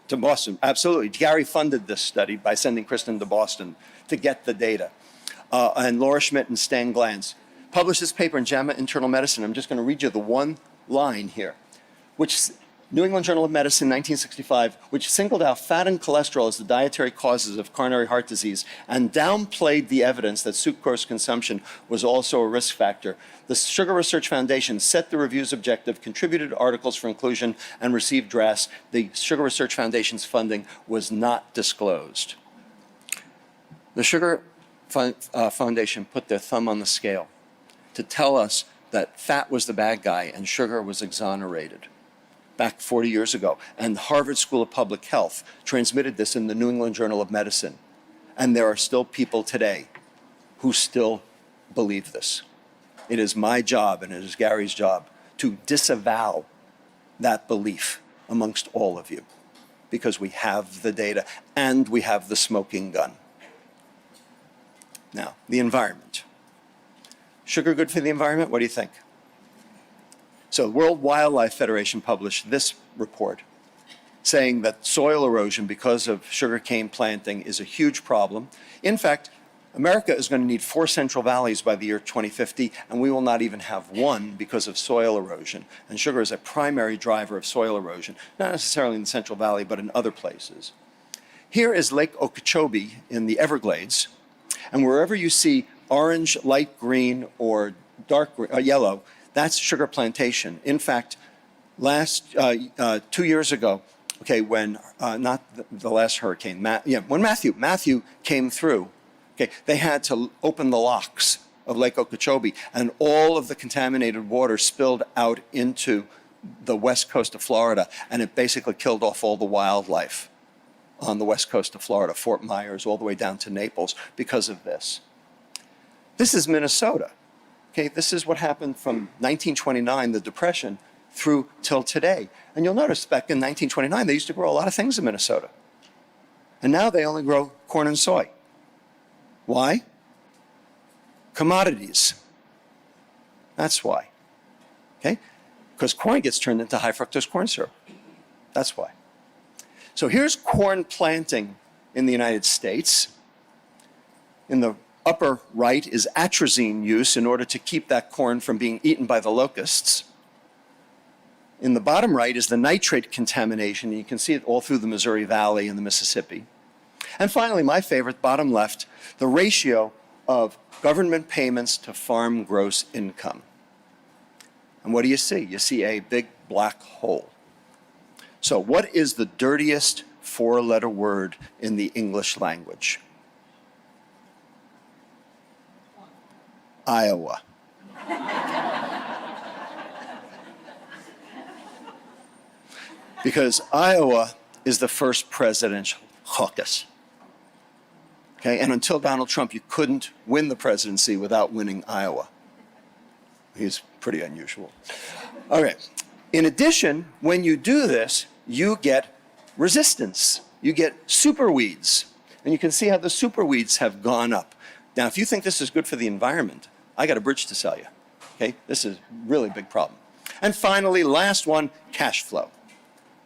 to Boston, absolutely. Gary funded this study by sending Kristen to Boston to get the data. And Laura Schmidt and Stan Glantz published this paper in JAMA Internal Medicine. I'm just going to read you the one line here, which New England Journal of Medicine, 1965, which singled out fat and cholesterol as the dietary causes of coronary heart disease and downplayed the evidence that sucrose consumption was also a risk factor. The Sugar Research Foundation set the review's objective, contributed articles for inclusion, and received drafts. The Sugar Research Foundation's funding was not disclosed. The Sugar Foundation put their thumb on the scale to tell us that fat was the bad guy and sugar was exonerated back 40 years ago. And Harvard School of Public Health transmitted this in the New England Journal of Medicine. And there are still people today who still believe this. It is my job and it is Gary's job to disavow that belief amongst all of you, because we have the data and we have the smoking gun. Now, the environment. Sugar good for the environment? What do you think? So the World Wildlife Federation published this report saying that soil erosion because of sugarcane planting is a huge problem. In fact, America is going to need 4 Central Valleys by the year 2050, and we will not even have 1 because of soil erosion. And sugar is a primary driver of soil erosion, not necessarily in the Central Valley, but in other places. Here is Lake Okeechobee in the Everglades, and wherever you see orange, light green, or dark yellow, that's sugar plantation. In fact, 2 years ago, okay, when, not the last hurricane, when Matthew came through, okay, they had to open the locks of Lake Okeechobee, and all of the contaminated water spilled out into the west coast of Florida, and it basically killed off all the wildlife on the west coast of Florida, Fort Myers, all the way down to Naples because of this. This is Minnesota. Okay, this is what happened from 1929, the Depression, through till today. And you'll notice back in 1929, they used to grow a lot of things in Minnesota. And now they only grow corn and soy. Why? Commodities. That's why. Okay? Because corn gets turned into high fructose corn syrup. That's why. So here's corn planting in the United States. In the upper right is atrazine use in order to keep that corn from being eaten by the locusts. In the bottom right is the nitrate contamination. You can see it all through the Missouri Valley and the Mississippi. And finally, my favorite, bottom left, the ratio of government payments to farm gross income. And what do you see? You see a big black hole. So what is the dirtiest 4-letter word in the English language? Iowa. because Iowa is the first presidential caucus. Okay, and until Donald Trump, you couldn't win the presidency without winning Iowa. He's pretty unusual. All right. In addition, when you do this, you get resistance. You get superweeds. And you can see how the superweeds have gone up. Now, if you think this is good for the environment, I got a bridge to sell you. Okay, this is a really big problem. And finally, last one, cash flow.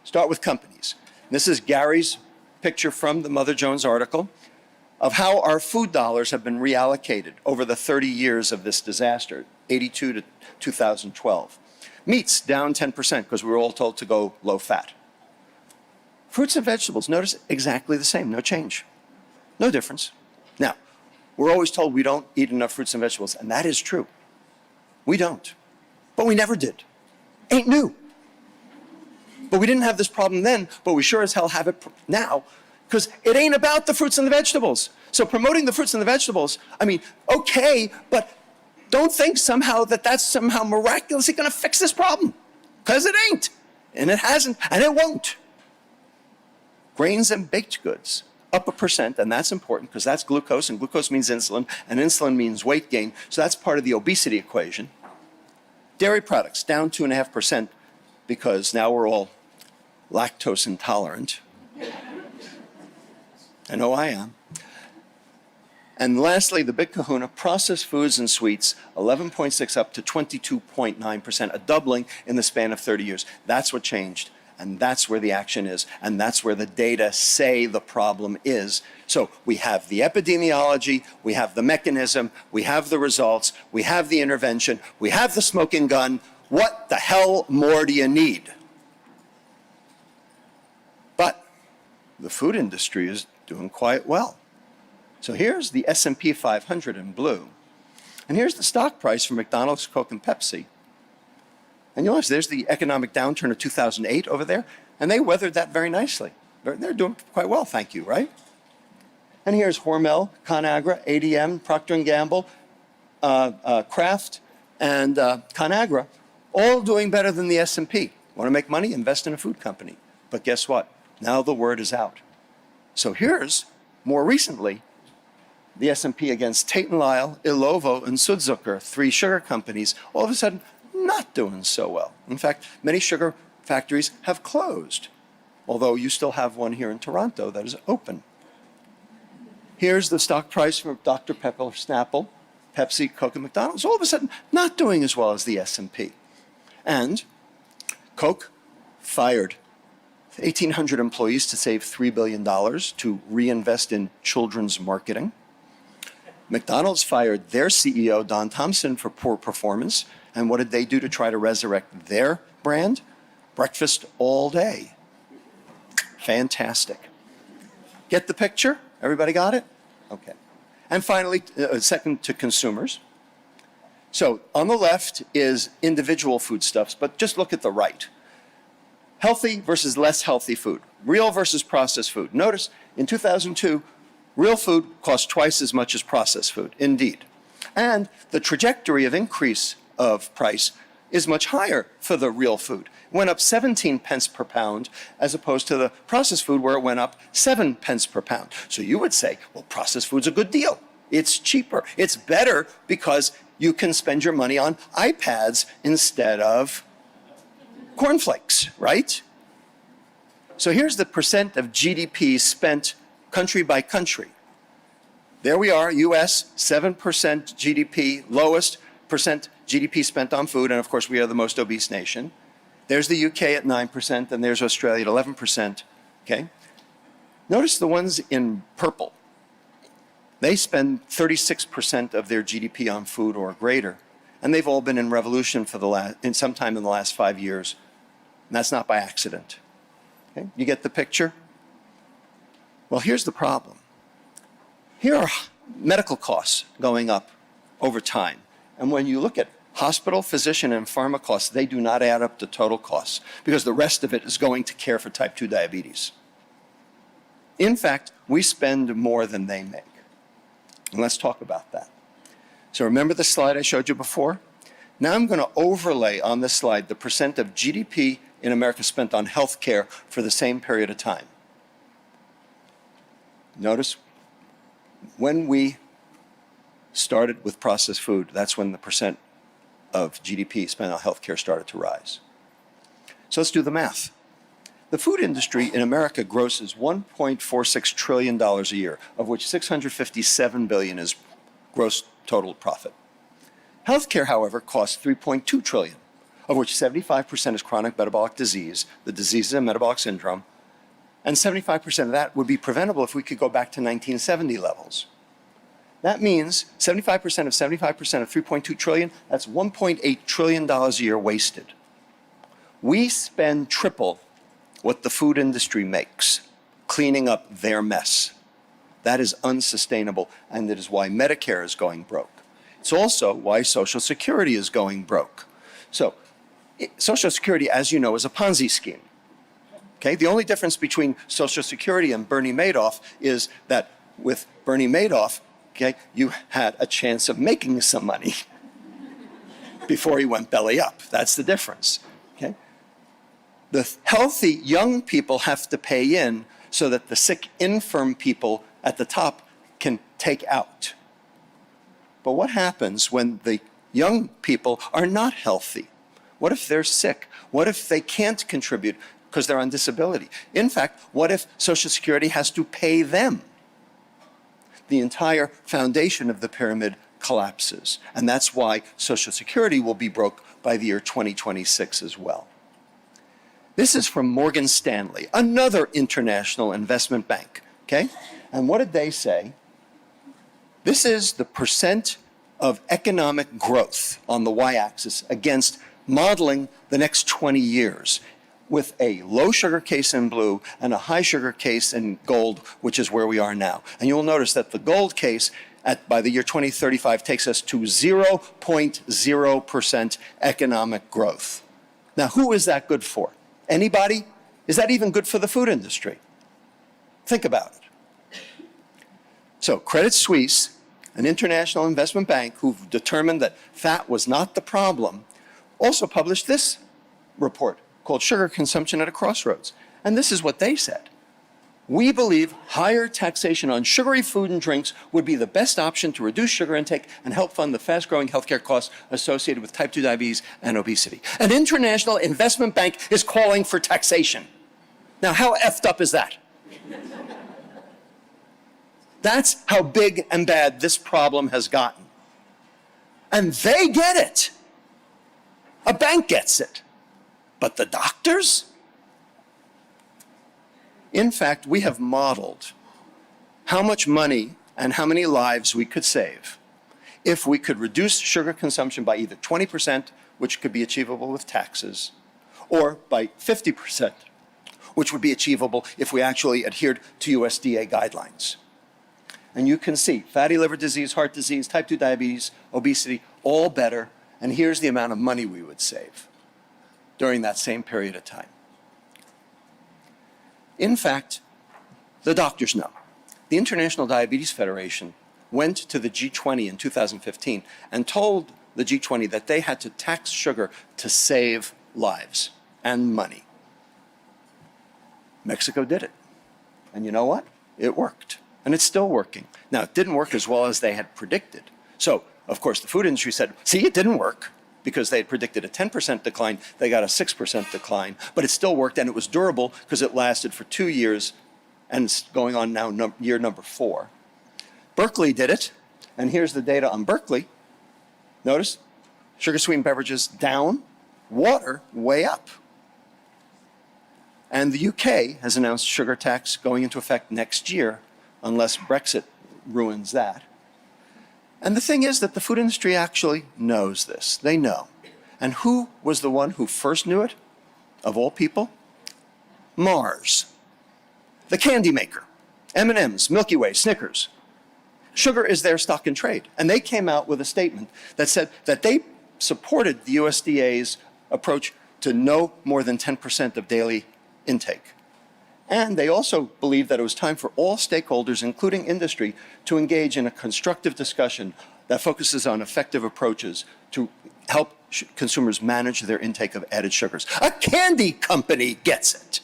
Start with companies. This is Gary's picture from the Mother Jones article of how our food dollars have been reallocated over the 30 years of this disaster, 82 to 2012. Meats down 10% because we were all told to go low fat. Fruits and vegetables, notice exactly the same, no change, no difference. Now, we're always told we don't eat enough fruits and vegetables, and that is true. We don't, but we never did. Ain't new. But we didn't have this problem then, but we sure as hell have it now, because it ain't about the fruits and the vegetables. So promoting the fruits and the vegetables, I mean, okay, but don't think somehow that that's somehow miraculously going to fix this problem, because it ain't, and it hasn't, and it won't. Grains and baked goods, up 1%, and that's important because that's glucose, and glucose means insulin, and insulin means weight gain, so that's part of the obesity equation. Dairy products, down 2.5% because now we're all lactose intolerant. I know I am. And lastly, the big kahuna, processed foods and sweets, 11.6 up to 22.9%, a doubling in the span of 30 years. That's what changed, and that's where the action is, and that's where the data say the problem is. So we have the epidemiology, we have the mechanism, we have the results, we have the intervention, we have the smoking gun. What the hell more do you need? But the food industry is doing quite well. So here's the S&P 500 in blue. And here's the stock price for McDonald's, Coke, and Pepsi. And you notice there's the economic downturn of 2008 over there, and they weathered that very nicely. They're doing quite well, thank you, right? And here's Hormel, ConAgra, ADM, Procter & Gamble, Kraft, and ConAgra, all doing better than the S&P. Want to make money? Invest in a food company. But guess what? Now the word is out. So here's, more recently, the S&P against Tate & Lyle, Ilovo, and Sudzucker, 3 sugar companies, all of a sudden not doing so well. In fact, many sugar factories have closed, although you still have one here in Toronto that is open. Here's the stock price for Dr. Pepper, Snapple, Pepsi, Coke, and McDonald's, all of a sudden not doing as well as the S&P. And Coke fired 1,800 employees to save $3 billion to reinvest in children's marketing. McDonald's fired their CEO, Don Thompson, for poor performance. And what did they do to try to resurrect their brand? Breakfast all day. Fantastic. Get the picture? Everybody got it? Okay. And finally, second to consumers. So on the left is individual foodstuffs, but just look at the right. Healthy versus less healthy food. Real versus processed food. Notice in 2002, real food cost twice as much as processed food, indeed. And the trajectory of increase of price is much higher for the real food. It went up 17 pence per pound as opposed to the processed food where it went up 7 pence per pound. So you would say, well, processed food's a good deal. It's cheaper. It's better because you can spend your money on iPads instead of cornflakes, right? So here's the percent of GDP spent country by country. There we are, US, 7% GDP, lowest percent GDP spent on food, and of course we are the most obese nation. There's the UK at 9%, and there's Australia at 11%, okay? Notice the ones in purple. They spend 36% of their GDP on food or greater, and they've all been in revolution for sometime in the last 5 years. And that's not by accident. Okay? You get the picture? Well, here's the problem. Here are medical costs going up over time. And when you look at hospital, physician, and pharma costs, they do not add up to total costs because the rest of it is going to care for type 2 diabetes. In fact, we spend more than they make. And let's talk about that. So remember the slide I showed you before? Now I'm going to overlay on this slide the percent of GDP in America spent on health care for the same period of time. Notice, when we started with processed food, that's when the percent of GDP spent on health care started to rise. So let's do the math. The food industry in America grosses $1.46 trillion a year, of which $657 billion is gross total profit. Healthcare, however, costs $3.2 trillion, of which 75% is chronic metabolic disease, the diseases of metabolic syndrome, and 75% of that would be preventable if we could go back to 1970 levels. That means 75% of 75% of 3.2 trillion, that's $1.8 trillion a year wasted. We spend triple what the food industry makes cleaning up their mess. That is unsustainable, and that is why Medicare is going broke. It's also why Social Security is going broke. So, Social Security, as you know, is a Ponzi scheme. Okay? The only difference between Social Security and Bernie Madoff is that with Bernie Madoff, okay, you had a chance of making some money before he went belly up. That's the difference. Okay? The healthy young people have to pay in so that the sick, infirm people at the top can take out. But what happens when the young people are not healthy? What if they're sick? What if they can't contribute because they're on disability? In fact, what if Social Security has to pay them? The entire foundation of the pyramid collapses. And that's why Social Security will be broke by the year 2026 as well. This is from Morgan Stanley, another international investment bank, okay? And what did they say? This is the percent of economic growth on the y-axis against modeling the next 20 years with a low sugar case in blue and a high sugar case in gold, which is where we are now. And you'll notice that the gold case by the year 2035 takes us to 0.0% economic growth. Now, who is that good for? Anybody? Is that even good for the food industry? Think about it. So Credit Suisse, an international investment bank who've determined that fat was not the problem, also published this report called Sugar Consumption at a Crossroads. And this is what they said. We believe higher taxation on sugary food and drinks would be the best option to reduce sugar intake and help fund the fast-growing healthcare costs associated with type 2 diabetes and obesity. An international investment bank is calling for taxation. Now, how effed up is that? That's how big and bad this problem has gotten. And they get it. A bank gets it. But the doctors? In fact, we have modeled how much money and how many lives we could save if we could reduce sugar consumption by either 20%, which could be achievable with taxes, or by 50%, which would be achievable if we actually adhered to USDA guidelines. And you can see fatty liver disease, heart disease, type 2 diabetes, obesity, all better. And here's the amount of money we would save during that same period of time. In fact, the doctors know. The International Diabetes Federation went to the G20 in 2015 and told the G20 that they had to tax sugar to save lives and money. Mexico did it. And you know what? It worked. And it's still working. Now, it didn't work as well as they had predicted. So, of course, the food industry said, see, it didn't work, because they had predicted a 10% decline. They got a 6% decline, but it still worked, and it was durable because it lasted for 2 years, and it's going on now year number 4. Berkeley did it, and here's the data on Berkeley. Notice, sugar-sweetened beverages down, water way up. And the UK has announced sugar tax going into effect next year, unless Brexit ruins that. And the thing is that the food industry actually knows this. They know. And who was the one who first knew it, of all people? Mars, the candy maker, M&M's, Milky Way, Snickers. Sugar is their stock in trade. And they came out with a statement that said that they supported the USDA's approach to no more than 10% of daily intake. And they also believed that it was time for all stakeholders, including industry, to engage in a constructive discussion that focuses on effective approaches to help consumers manage their intake of added sugars. A candy company gets it.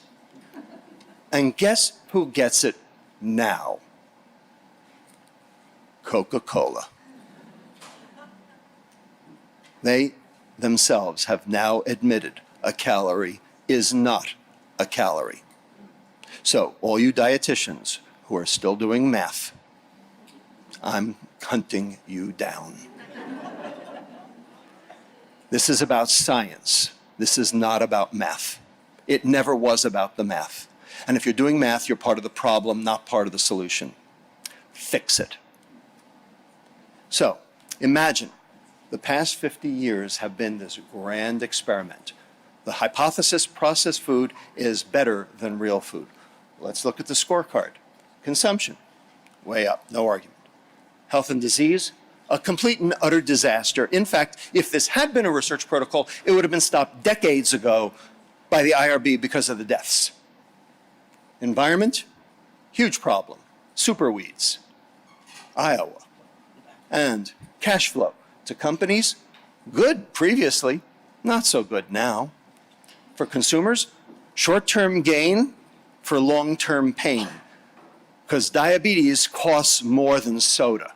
And guess who gets it now? Coca-Cola. They themselves have now admitted a calorie is not a calorie. So all you dietitians who are still doing math, I'm hunting you down. This is about science. This is not about math. It never was about the math. And if you're doing math, you're part of the problem, not part of the solution. Fix it. So imagine the past 50 years have been this grand experiment. The hypothesis processed food is better than real food. Let's look at the scorecard. Consumption, way up, no argument. Health and disease, a complete and utter disaster. In fact, if this had been a research protocol, it would have been stopped decades ago by the IRB because of the deaths. Environment, huge problem. Superweeds, Iowa. And cash flow to companies, good previously, not so good now. For consumers, short-term gain for long-term pain, because diabetes costs more than soda.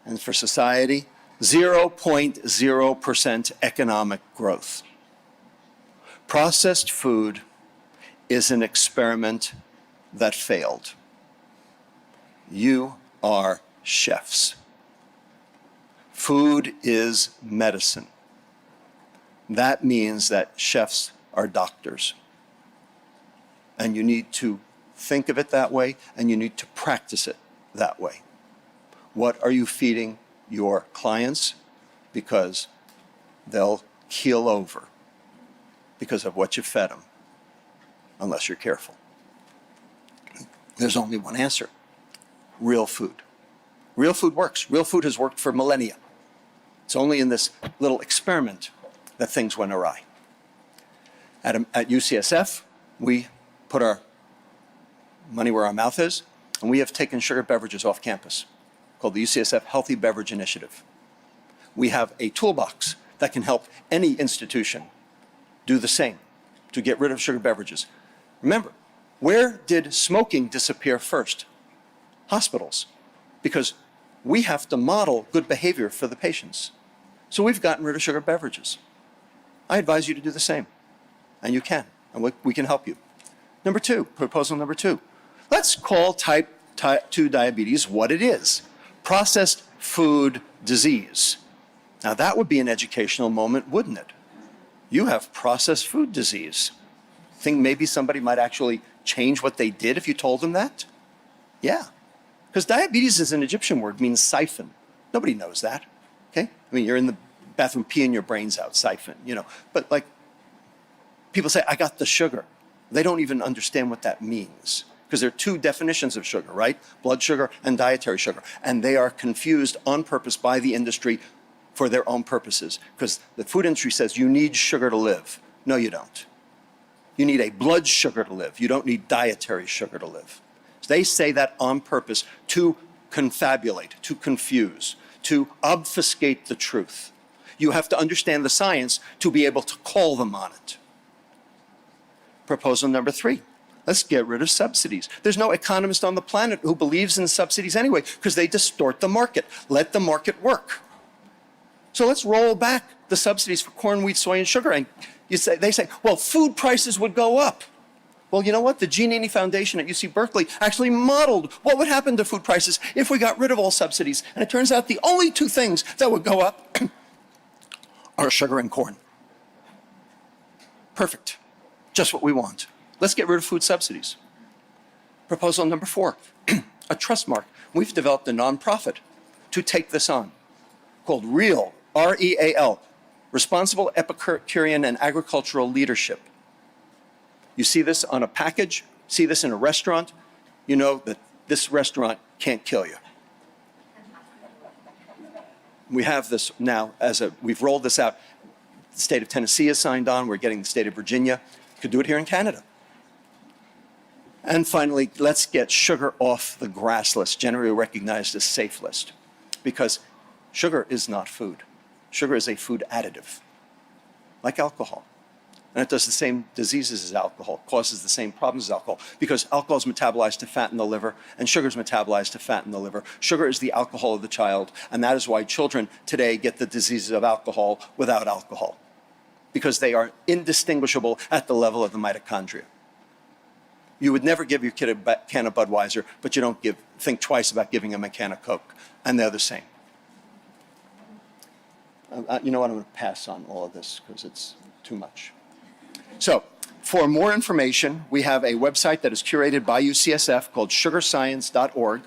And for society, 0.0% economic growth. Processed food is an experiment that failed. You are chefs. Food is medicine. That means that chefs are doctors. And you need to think of it that way, and you need to practice it that way. What are you feeding your clients? Because they'll keel over because of what you fed them, unless you're careful. There's only one answer: real food. Real food works. Real food has worked for millennia. It's only in this little experiment that things went awry. At UCSF, we put our money where our mouth is, and we have taken sugar beverages off campus, called the UCSF Healthy Beverage Initiative. We have a toolbox that can help any institution do the same to get rid of sugar beverages. Remember, where did smoking disappear first? Hospitals, because we have to model good behavior for the patients. So we've gotten rid of sugar beverages. I advise you to do the same, and you can, and we can help you. Number two, proposal number two. Let's call type 2 diabetes what it is: processed food disease. Now that would be an educational moment, wouldn't it? You have processed food disease. Think maybe somebody might actually change what they did if you told them that? Yeah, because diabetes is an Egyptian word, means siphon. Nobody knows that, okay? I mean, you're in the bathroom peeing your brains out, siphon, you know. But like, people say, I got the sugar. They don't even understand what that means, because there are two definitions of sugar, right? Blood sugar and dietary sugar. And they are confused on purpose by the industry for their own purposes, because the food industry says you need sugar to live. No, you don't. You need a blood sugar to live. You don't need dietary sugar to live. So they say that on purpose to confabulate, to confuse, to obfuscate the truth. You have to understand the science to be able to call them on it. Proposal number three. Let's get rid of subsidies. There's no economist on the planet who believes in subsidies anyway, because they distort the market. Let the market work. So let's roll back the subsidies for corn, wheat, soy, and sugar. And they say, well, food prices would go up. Well, you know what? The Giannini Foundation at UC Berkeley actually modeled what would happen to food prices if we got rid of all subsidies. And it turns out the only two things that would go up are sugar and corn. Perfect. Just what we want. Let's get rid of food subsidies. Proposal number four, a trust mark. We've developed a nonprofit to take this on, called REAL, R-E-A-L, Responsible Epicurean and Agricultural Leadership. You see this on a package, see this in a restaurant, you know that this restaurant can't kill you. We have this now we've rolled this out. The state of Tennessee has signed on, we're getting the state of Virginia. Could do it here in Canada. And finally, let's get sugar off the GRAS list, generally recognized as safe list, because sugar is not food. Sugar is a food additive, like alcohol. And it does the same diseases as alcohol, causes the same problems as alcohol, because alcohol is metabolized to fat in the liver, and sugar is metabolized to fat in the liver. Sugar is the alcohol of the child, and that is why children today get the diseases of alcohol without alcohol, because they are indistinguishable at the level of the mitochondria. You would never give your kid a can of Budweiser, but you don't think twice about giving him a can of Coke, and they're the same. You know what, I'm going to pass on all of this because it's too much. So, for more information, we have a website that is curated by UCSF called sugarscience.org.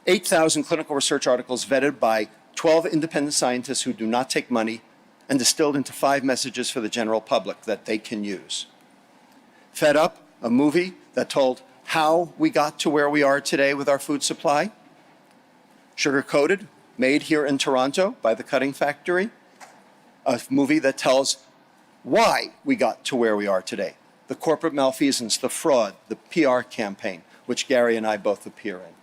8,000 clinical research articles vetted by 12 independent scientists who do not take money and distilled into 5 messages for the general public that they can use. Fed Up, a movie that told how we got to where we are today with our food supply. Sugar Coated, made here in Toronto by the Cutting Factory, a movie that tells why we got to where we are today. The corporate malfeasance, the fraud, the PR campaign, which Gary and I both appear in.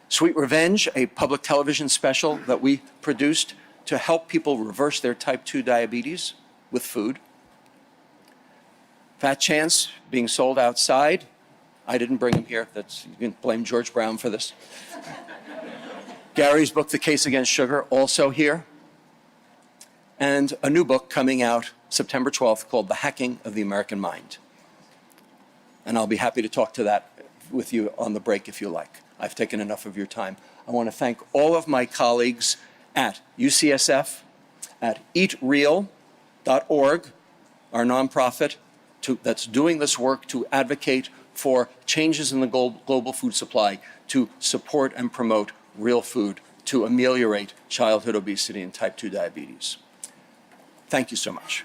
Sweet Revenge, a public television special that we produced to help people reverse their type 2 diabetes with food. Fat Chance, being sold outside. I didn't bring him here. You can blame George Brown for this. Gary's book, The Case Against Sugar, also here. And a new book coming out September 12th called The Hacking of the American Mind. And I'll be happy to talk to that with you on the break if you like. I've taken enough of your time. I want to thank all of my colleagues at UCSF, at eatreal.org, our nonprofit that's doing this work to advocate for changes in the global food supply to support and promote real food to ameliorate childhood obesity and type 2 diabetes. Thank you so much.